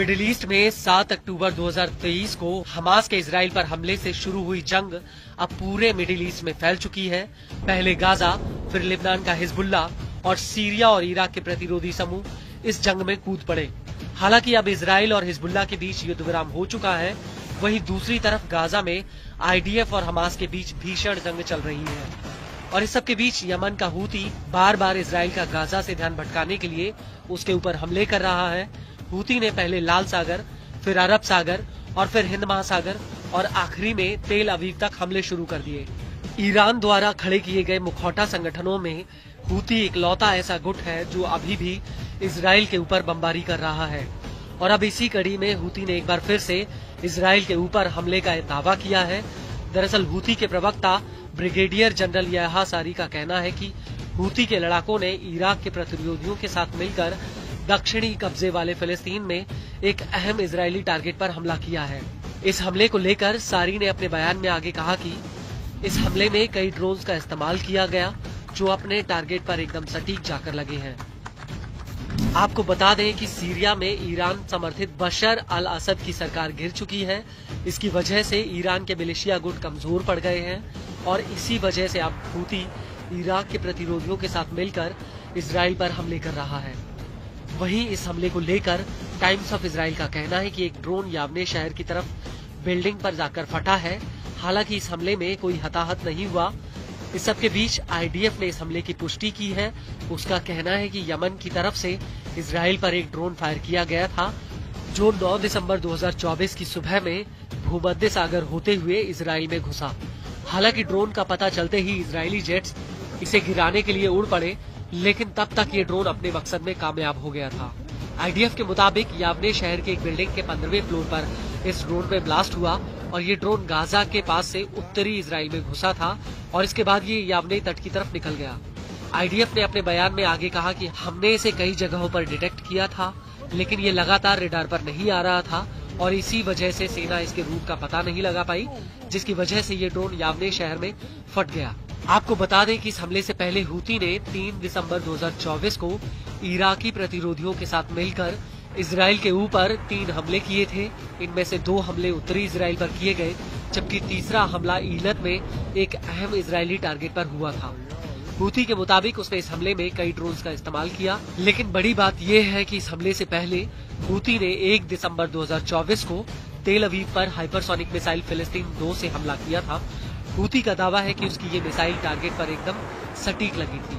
Middle east में 7 अक्टूबर 2023 को Hamas के इजराइल पर हमले से शुरू हुई जंग अब पूरे मिडिल ईस्ट में फैल चुकी है। पहले गाजा, फिर लिबनान का हिजबुल्ला और सीरिया और इराक के प्रतिरोधी समूह इस जंग में कूद पड़े। हालांकि अब इजराइल और हिजबुल्ला के बीच युद्ध विराम हो चुका है, वहीं दूसरी तरफ गाजा में आईडीएफ और हमास के बीच भीषण जंग चल रही है। और इस सब के बीच यमन का हूती बार बार इजराइल का गाजा से ध्यान भटकाने के लिए उसके ऊपर हमले कर रहा है। हूती ने पहले लाल सागर, फिर अरब सागर और फिर हिंद महासागर और आखिरी में तेल अवीव तक हमले शुरू कर दिए। ईरान द्वारा खड़े किए गए मुखौटा संगठनों में हूती इकलौता ऐसा गुट है जो अभी भी इजराइल के ऊपर बमबारी कर रहा है। और अब इसी कड़ी में हूती ने एक बार फिर से इजराइल के ऊपर हमले का दावा किया है। दरअसल हूती के प्रवक्ता ब्रिगेडियर जनरल याह्या सारी का कहना है कि हूती के लड़ाकों ने इराक के प्रतिरोधियों के साथ मिलकर दक्षिणी कब्जे वाले फिलिस्तीन में एक अहम इजरायली टारगेट पर हमला किया है। इस हमले को लेकर सारी ने अपने बयान में आगे कहा कि इस हमले में कई ड्रोन्स का इस्तेमाल किया गया जो अपने टारगेट पर एकदम सटीक जाकर लगे हैं। आपको बता दें कि सीरिया में ईरान समर्थित बशर अल असद की सरकार गिर चुकी है। इसकी वजह से ईरान के मिलिशिया गुट कमजोर पड़ गए हैं और इसी वजह से अब हूती इराक के प्रतिरोधियों के साथ मिलकर इजराइल पर हमले कर रहा है। वहीं इस हमले को लेकर टाइम्स ऑफ इजराइल का कहना है कि एक ड्रोन यावने शहर की तरफ बिल्डिंग पर जाकर फटा है। हालांकि इस हमले में कोई हताहत नहीं हुआ। इस सब के बीच आईडीएफ ने इस हमले की पुष्टि की है। उसका कहना है कि यमन की तरफ से इजराइल पर एक ड्रोन फायर किया गया था जो 9 दिसंबर 2024 की सुबह में भूमध्य सागर होते हुए इजराइल में घुसा। हालांकि ड्रोन का पता चलते ही इजरायली जेट्स इसे गिराने के लिए उड़ पड़े, लेकिन तब तक ये ड्रोन अपने मकसद में कामयाब हो गया था। आईडीएफ के मुताबिक यावने शहर के एक बिल्डिंग के 15वें फ्लोर पर इस ड्रोन में ब्लास्ट हुआ और ये ड्रोन गाजा के पास से उत्तरी इजराइल में घुसा था और इसके बाद ये यावने तट की तरफ निकल गया। आईडीएफ ने अपने बयान में आगे कहा कि हमने इसे कई जगहों पर डिटेक्ट किया था, लेकिन ये लगातार रडार पर नहीं आ रहा था और इसी वजह से सेना इसके रूट का पता नहीं लगा पाई, जिसकी वजह से ये ड्रोन यावने शहर में फट गया। आपको बता दें कि इस हमले से पहले हूती ने 3 दिसंबर 2024 को इराकी प्रतिरोधियों के साथ मिलकर इजराइल के ऊपर 3 हमले किए थे। इनमें से 2 हमले उत्तरी इजराइल पर किए गए, जबकि तीसरा हमला ईलत में एक अहम इजरायली टारगेट पर हुआ था। हूती के मुताबिक उसने इस हमले में कई ड्रोन्स का इस्तेमाल किया, लेकिन बड़ी बात यह है कि इस हमले से पहले हूती ने 1 दिसंबर 2024 को तेल अवीव पर हाइपरसोनिक मिसाइल फिलिस्तीन 2 से हमला किया था। हूती का दावा है कि उसकी ये मिसाइल टारगेट पर एकदम सटीक लगी थी।